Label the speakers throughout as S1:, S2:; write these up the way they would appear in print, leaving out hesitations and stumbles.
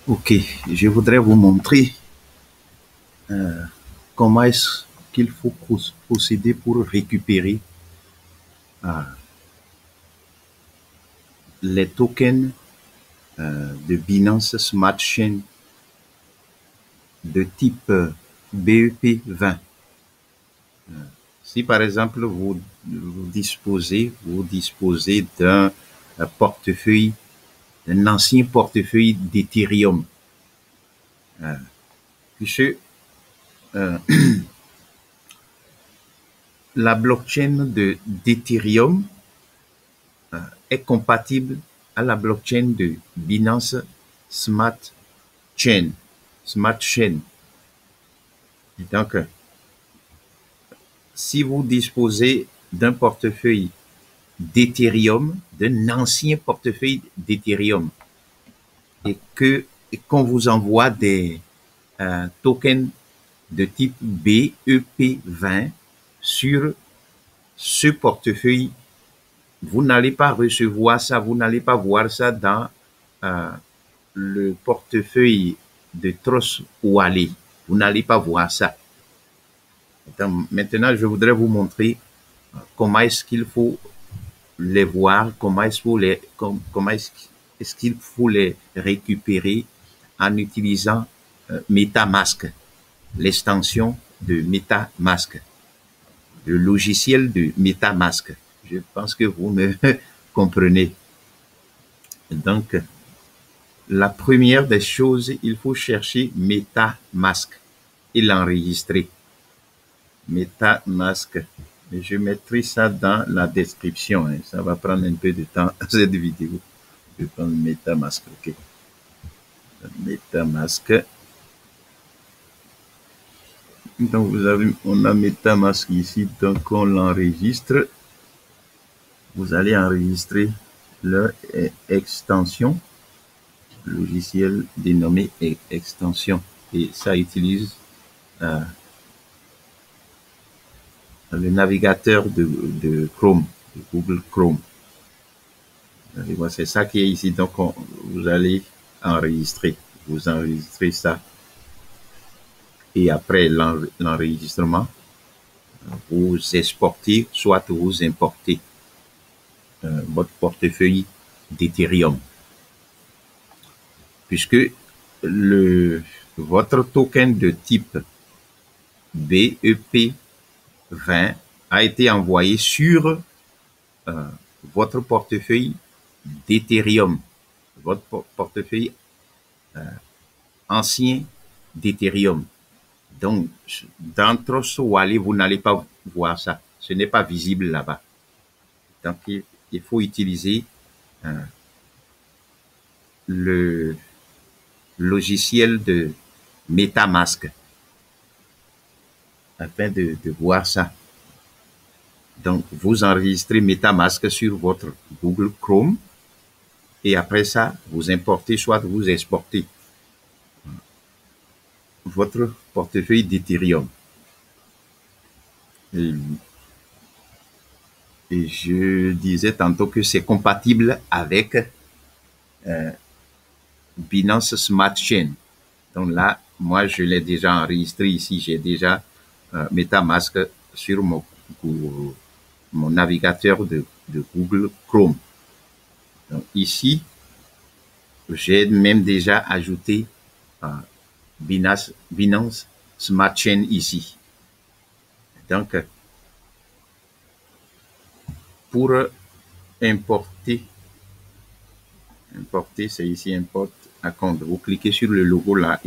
S1: Ok, je voudrais vous montrer euh, comment est-ce qu'il faut procéder pour récupérer euh, les tokens de Binance Smart Chain de type BEP20. Si par exemple vous disposez d'un portefeuille, d'un ancien portefeuille d'Ethereum, puisque euh, la blockchain d'Ethereum est compatible à la blockchain de Binance Smart Chain. Smart Chain. Donc, si vous disposez d'un portefeuille d'Ethereum, d'un ancien portefeuille d'Ethereum, et qu'on vous envoie des tokens de type BEP20 sur ce portefeuille, vous n'allez pas recevoir ça, vous n'allez pas voir ça dans euh, le portefeuille de Trust Wallet. Vous n'allez pas voir ça. Donc, maintenant, je voudrais vous montrer comment est-ce qu'il faut les voir, comment est-ce qu'il faut les récupérer en utilisant MetaMask, l'extension de MetaMask, le logiciel de MetaMask. Je pense que vous me comprenez. Donc, la première des choses, il faut chercher MetaMask et l'enregistrer. MetaMask. Je mettrai ça dans la description. Hein. Ça va prendre un peu de temps, cette vidéo. Je vais prendre MetaMask. OK. MetaMask. Donc, on a MetaMask ici. Donc, on l'enregistre. Vous allez enregistrer leur extension, logiciel dénommé extension. Et ça utilise le navigateur de Chrome, de Google Chrome. C'est ça qui est ici. Donc, vous allez enregistrer. Vous enregistrez ça. Et après l'enregistrement, vous exportez, soit vous importez votre portefeuille d'Ethereum. Puisque votre token de type BEP20 a été envoyé sur votre portefeuille d'Ethereum, votre portefeuille ancien d'Ethereum. Donc, dans Trust Wallet, vous n'allez pas voir ça. Ce n'est pas visible là-bas. Donc, il faut utiliser le logiciel de MetaMask afin de voir ça. Donc, vous enregistrez MetaMask sur votre Google Chrome et après ça, vous importez, soit vous exportez votre portefeuille d'Ethereum. Et je disais tantôt que c'est compatible avec Binance Smart Chain. Donc là, moi, je l'ai déjà enregistré ici. J'ai déjà MetaMask sur mon navigateur de Google Chrome. Donc ici, j'ai même déjà ajouté Binance Smart Chain ici. Donc, pour importer, c'est ici import account. Vous cliquez sur le logo là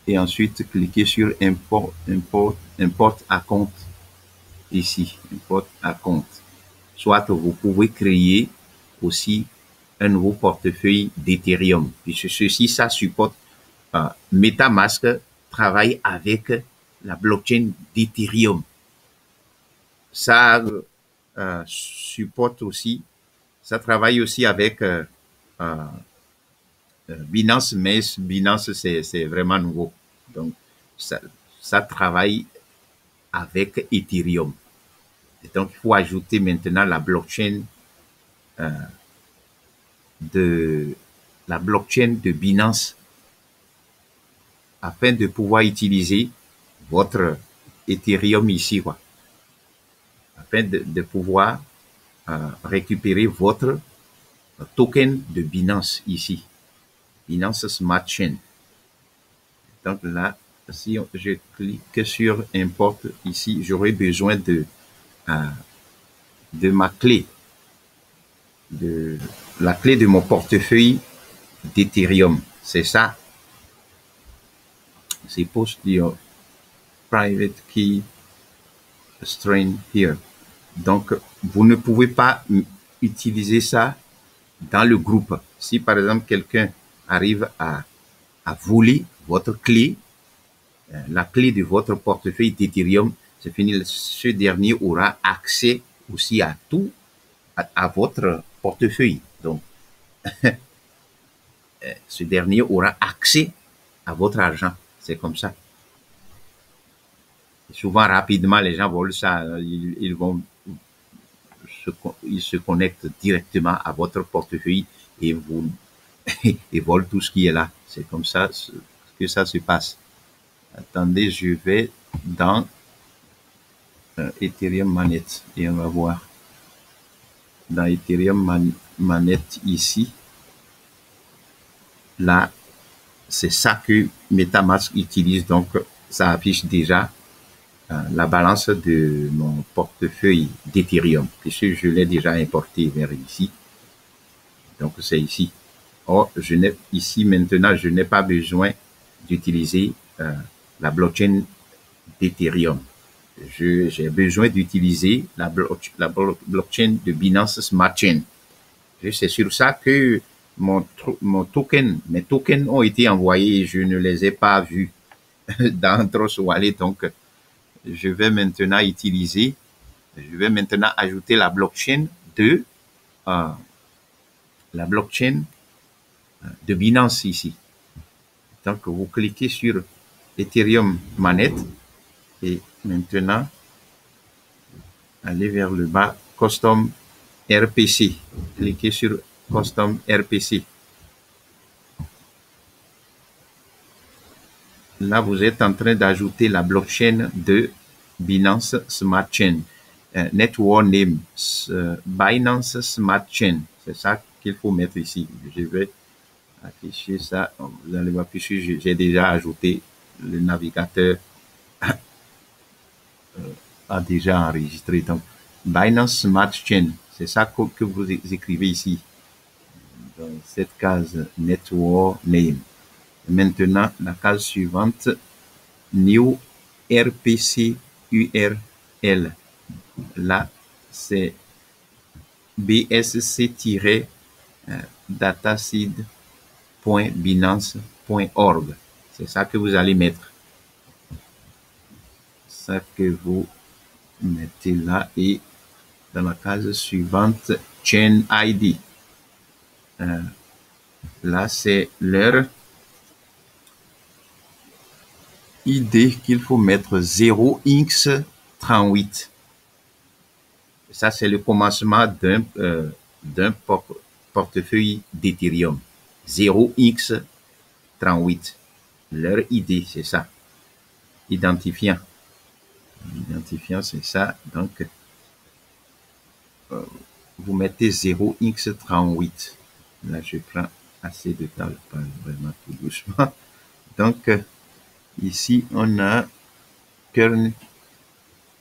S1: et ensuite cliquez sur import account ici, import account. Soit vous pouvez créer aussi un nouveau portefeuille d'Ethereum. Puisque ceci, ça supporte MetaMask travaille avec la blockchain d'Ethereum. Ça supporte aussi, ça travaille aussi avec Binance, mais Binance, c'est vraiment nouveau. Donc, ça travaille avec Ethereum. Et donc, il faut ajouter maintenant la blockchain de la blockchain de Binance afin de pouvoir utiliser votre Ethereum ici, quoi. Afin de pouvoir récupérer votre token de Binance ici. Binance Smart Chain. Donc là, si je clique sur Import ici, j'aurai besoin de ma clé, de la clé de mon portefeuille d'Ethereum. C'est ça. C'est post your private key string here. Donc, vous ne pouvez pas utiliser ça dans le groupe. Si par exemple quelqu'un arrive à voler votre clé, la clé de votre portefeuille d'Ethereum, c'est fini. Ce dernier aura accès aussi à tout, à votre portefeuille. Donc, ce dernier aura accès à votre argent. C'est comme ça. Et souvent, rapidement, les gens volent ça. Ils se connectent directement à votre portefeuille et vous et volent tout ce qui est là. C'est comme ça que ça se passe. Attendez, je vais dans Ethereum Manet et on va voir. Dans Ethereum Manet ici, là, c'est ça que MetaMask utilise. Donc, ça affiche déjà la balance de mon portefeuille d'Ethereum, puisque je l'ai déjà importé vers ici. Donc, c'est ici. Or, ici maintenant, je n'ai pas besoin d'utiliser la blockchain d'Ethereum. J'ai besoin d'utiliser la blockchain de Binance Smart Chain. C'est sur ça que mes tokens ont été envoyés et je ne les ai pas vus dans Trust Wallet. Donc, je vais maintenant ajouter la blockchain de Binance ici. Donc, vous cliquez sur Ethereum Manet et maintenant, allez vers le bas, Custom RPC. Cliquez sur Custom RPC. Là, vous êtes en train d'ajouter la blockchain de Binance Smart Chain. Network name, Binance Smart Chain. C'est ça qu'il faut mettre ici. Je vais afficher ça. Vous allez voir, puisque j'ai déjà ajouté le navigateur a déjà enregistré. Donc, Binance Smart Chain, c'est ça que vous écrivez ici. Dans cette case Network Name. Maintenant, la case suivante, New RPC URL. Là, c'est bsc-dataseed.binance.org. C'est ça que vous allez mettre. Ça que vous mettez là et dans la case suivante, Chain ID. Là, c'est leur idée qu'il faut mettre 0x38. Ça, c'est le commencement d'un portefeuille d'Ethereum. 0x38. Leur idée, c'est ça. Identifiant. L'identifiant, c'est ça. Donc, vous mettez 0x38. Là, je prends assez de temps, pas vraiment tout doucement. Donc, ici, on a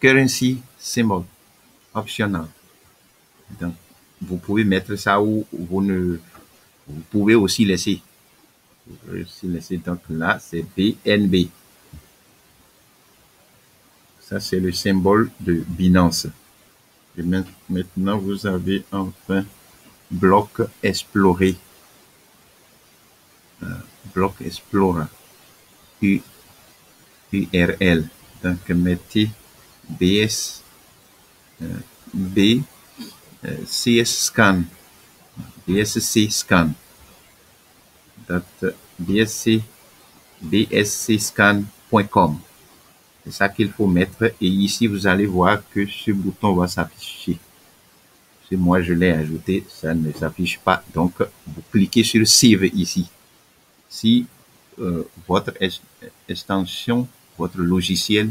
S1: currency symbol optional. Donc, vous pouvez mettre ça ou vous pouvez aussi laisser. Vous pouvez aussi laisser. Donc là, c'est BNB. Ça, c'est le symbole de Binance. Et maintenant, vous avez enfin bloc explorer. Bloc Explorer. URL. Donc, mettez CS scan. BSC scan. bscscan.com. C'est ça qu'il faut mettre. Et ici, vous allez voir que ce bouton va s'afficher. Si moi je l'ai ajouté, ça ne s'affiche pas. Donc, vous cliquez sur Save ici. Si votre extension, votre logiciel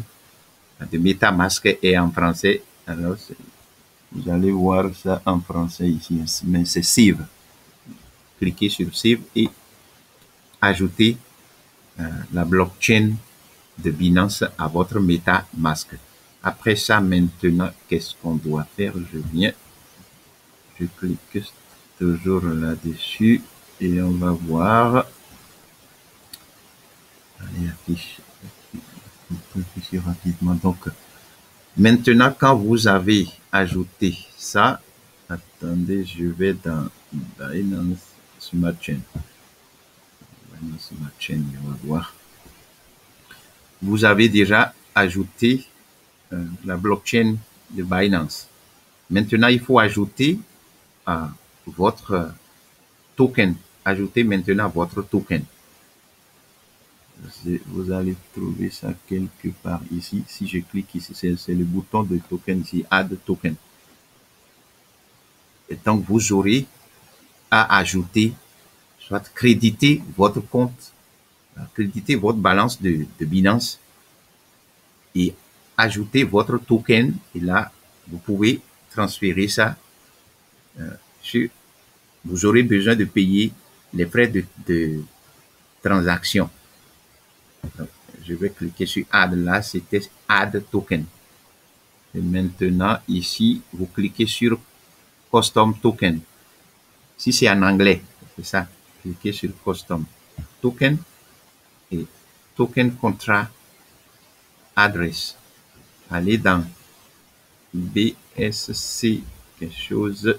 S1: de MetaMask est en français, alors vous allez voir ça en français ici, mais c'est Save. Cliquez sur Save et ajoutez la blockchain de Binance à votre MetaMask. Après ça, maintenant, qu'est-ce qu'on doit faire? Je clique toujours là-dessus et on va voir. Allez, afficher rapidement. Donc, maintenant, quand vous avez ajouté ça, attendez, je vais dans Binance Smart Chain. Binance Smart Chain, on va voir. Vous avez déjà ajouté la blockchain de Binance. Maintenant, il faut ajouter votre token. Ajoutez maintenant votre token. Vous allez trouver ça quelque part ici. Si je clique ici, c'est le bouton de token ici, Add Token. Et donc, vous aurez à ajouter, soit créditer votre compte, créditer votre balance de Binance et ajouter votre token. Et là, vous pouvez transférer ça sur. Vous aurez besoin de payer les frais de transaction. Donc, je vais cliquer sur Add. Là, c'était Add Token. Et maintenant, ici, vous cliquez sur Custom Token. Si c'est en anglais, c'est ça. Cliquez sur Custom Token et Token Contract Address. Allez dans BSC quelque chose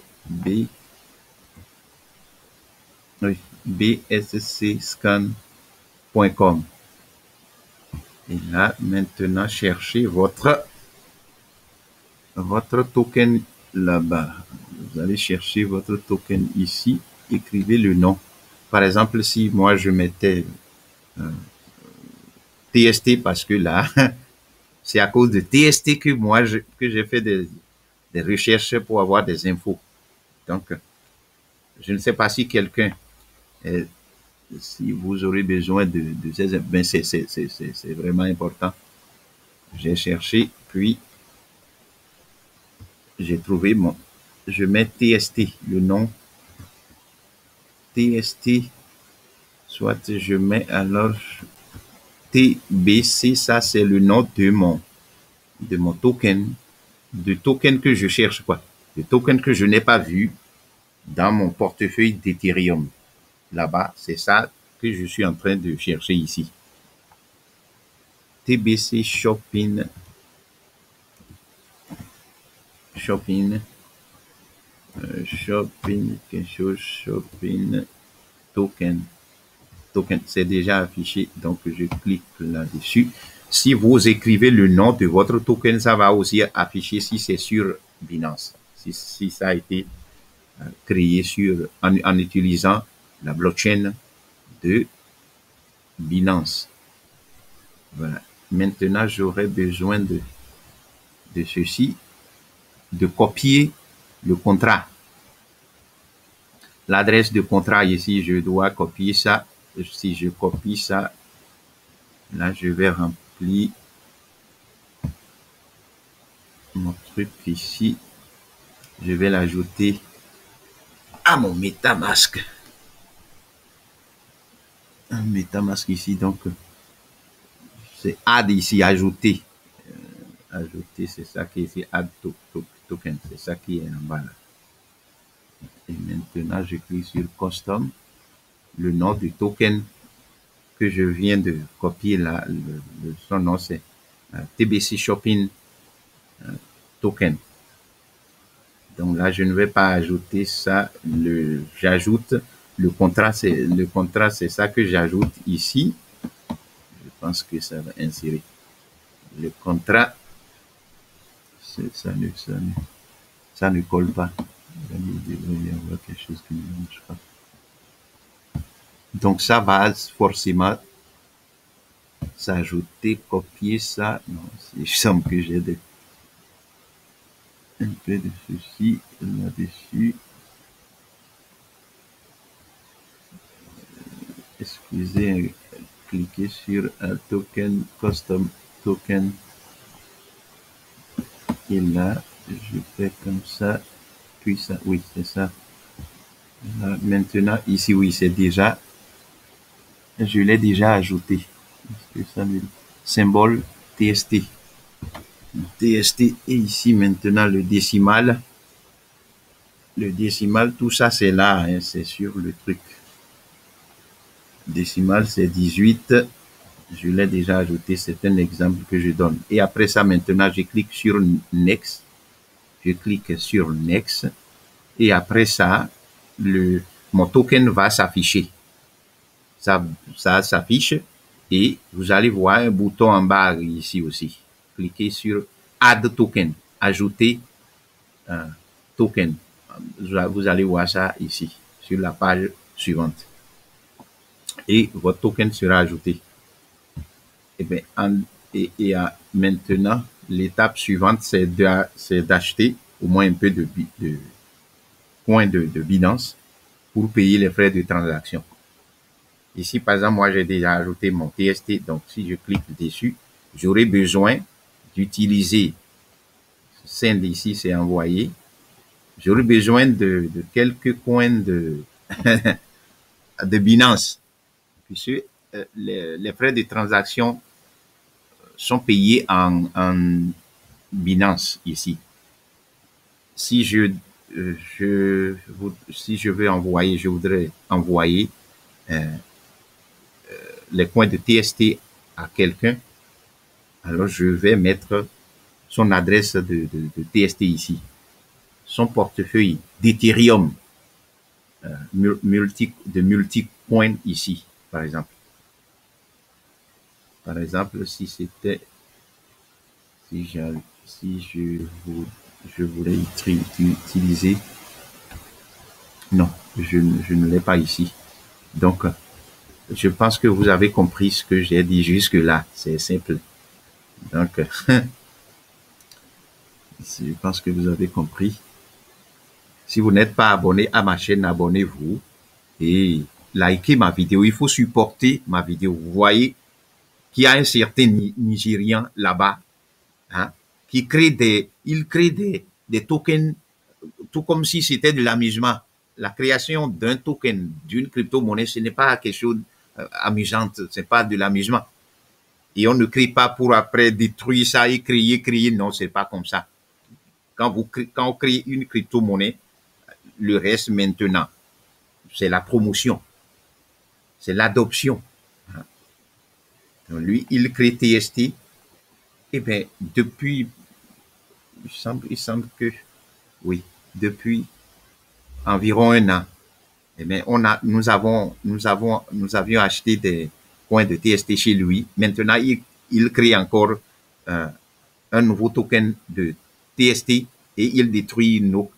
S1: bscscan.com. Et là, maintenant, cherchez votre token là-bas. Vous allez chercher votre token ici, écrivez le nom. Par exemple, si moi je mettais TST, parce que là, c'est à cause de TST que moi, que j'ai fait des recherches pour avoir des infos. Donc, je ne sais pas si quelqu'un, si vous aurez besoin de ces, ben c'est vraiment important. J'ai cherché, puis j'ai trouvé je mets TST, le nom TST, soit je mets alors TBC, ça c'est le nom de mon token, du token que je cherche, quoi. Le token que je n'ai pas vu dans mon portefeuille d'Ethereum. Là-bas, c'est ça que je suis en train de chercher ici. TBC Shopping, quelque chose, Shopping, token, c'est déjà affiché, donc je clique là-dessus. Si vous écrivez le nom de votre token, ça va aussi afficher si c'est sur Binance, si ça a été créé en utilisant la blockchain de Binance. Voilà. Maintenant, j'aurais besoin de ceci, de copier le contrat. L'adresse de contrat ici, je dois copier ça. Si je copie ça, là, je vais remplir mon truc ici. Je vais l'ajouter à mon MetaMask. Un MetaMask ici, donc, c'est add ici, ajouter. Ajouter, c'est ça qui est ici, add token, c'est ça qui est en bas là. Et maintenant, je clique sur custom, le nom du token que je viens de copier là, son nom c'est TBC Shopping Token. Donc là, je ne vais pas ajouter ça, j'ajoute le contrat, c'est ça que j'ajoute ici. Je pense que ça va insérer. Le contrat, ça ne colle pas. Il devrait y avoir quelque chose qui ne marche pas. Donc ça va forcément s'ajouter, copier ça. Non, il semble que j'ai des. un peu de ceci là-dessus. Excusez, cliquez sur un token, custom token. Et là, je fais comme ça. Puis ça, oui, c'est ça. Là, maintenant, ici, oui, c'est déjà, je l'ai déjà ajouté. Est-ce que ça me dit? Symbole TST. TST et ici maintenant le décimal. Le décimal, tout ça c'est là, hein, c'est sur le truc. Décimal c'est 18. Je l'ai déjà ajouté, c'est un exemple que je donne. Et après ça, maintenant, je clique sur Next. Je clique sur Next. Et après ça, mon token va s'afficher. Ça s'affiche et vous allez voir un bouton en bas ici aussi. Cliquez sur Add Token, ajouter un token. Vous allez voir ça ici, sur la page suivante. Et votre token sera ajouté. Et, bien, maintenant, l'étape suivante, c'est d'acheter au moins un peu de points de Binance pour payer les frais de transaction. Ici, par exemple, moi, j'ai déjà ajouté mon TST. Donc, si je clique dessus, j'aurai besoin d'utiliser send ici, c'est envoyé. J'aurai besoin de quelques coins de, de Binance, puisque les frais de transaction sont payés en Binance ici. Si si je veux envoyer, je voudrais envoyer les coins de TST à quelqu'un, alors je vais mettre son adresse de TST ici, son portefeuille d'Ethereum, de multi-coins ici, par exemple. Par exemple, si c'était, si je voulais utiliser, non, je ne l'ai pas ici. Donc, je pense que vous avez compris ce que j'ai dit jusque-là. C'est simple. Donc, je pense que vous avez compris. Si vous n'êtes pas abonné à ma chaîne, abonnez-vous et likez ma vidéo. Il faut supporter ma vidéo. Vous voyez qu'il y a un certain Nigérian là-bas, hein, qui crée il crée des tokens, tout comme si c'était de l'amusement. La création d'un token, d'une crypto-monnaie, ce n'est pas quelque chose amusante, ce n'est pas de l'amusement. Et on ne crée pas pour après détruire ça et créer. Non, c'est pas comme ça. Quand on crée une crypto-monnaie, le reste maintenant, c'est la promotion, c'est l'adoption. Donc lui, il crée TST. Eh bien, depuis, il semble que, oui, depuis environ un an, eh bien, nous avions acheté des coins de TST chez lui. Maintenant, il crée encore un nouveau token de TST et il détruit nos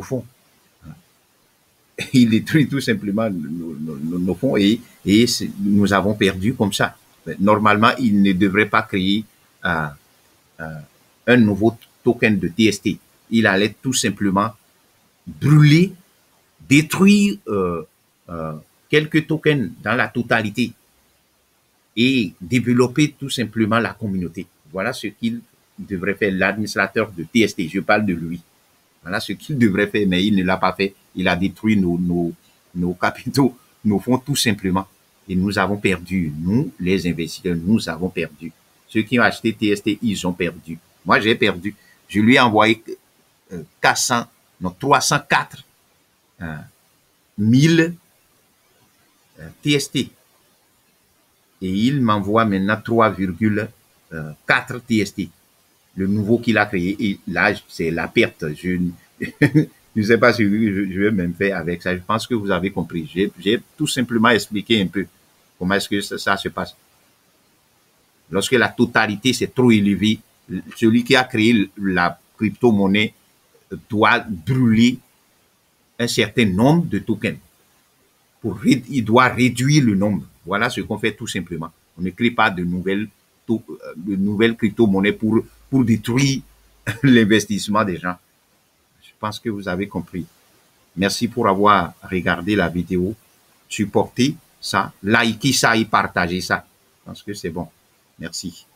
S1: fonds. Il détruit tout simplement nos fonds et nous avons perdu comme ça. Normalement, il ne devrait pas créer un nouveau token de TST. Il allait tout simplement brûler, détruire quelques tokens dans la totalité et développer tout simplement la communauté. Voilà ce qu'il devrait faire, l'administrateur de TST. Je parle de lui. Voilà ce qu'il devrait faire, mais il ne l'a pas fait. Il a détruit nos capitaux, nos fonds tout simplement. Et nous avons perdu. Nous, les investisseurs, nous avons perdu. Ceux qui ont acheté TST, ils ont perdu. Moi, j'ai perdu. Je lui ai envoyé 304 000 TST. Et il m'envoie maintenant 3,4 TST. Le nouveau qu'il a créé. Et là, c'est la perte. Je ne sais pas si je vais même faire avec ça. Je pense que vous avez compris. J'ai tout simplement expliqué un peu comment est-ce que ça se passe. Lorsque la totalité c'est trop élevée, celui qui a créé la crypto-monnaie doit brûler un certain nombre de tokens. Il doit réduire le nombre. Voilà ce qu'on fait tout simplement. On ne crée pas de nouvelles crypto-monnaies pour détruire l'investissement des gens. Je pense que vous avez compris. Merci pour avoir regardé la vidéo. Supportez ça, likez ça et partagez ça. Je pense que c'est bon. Merci.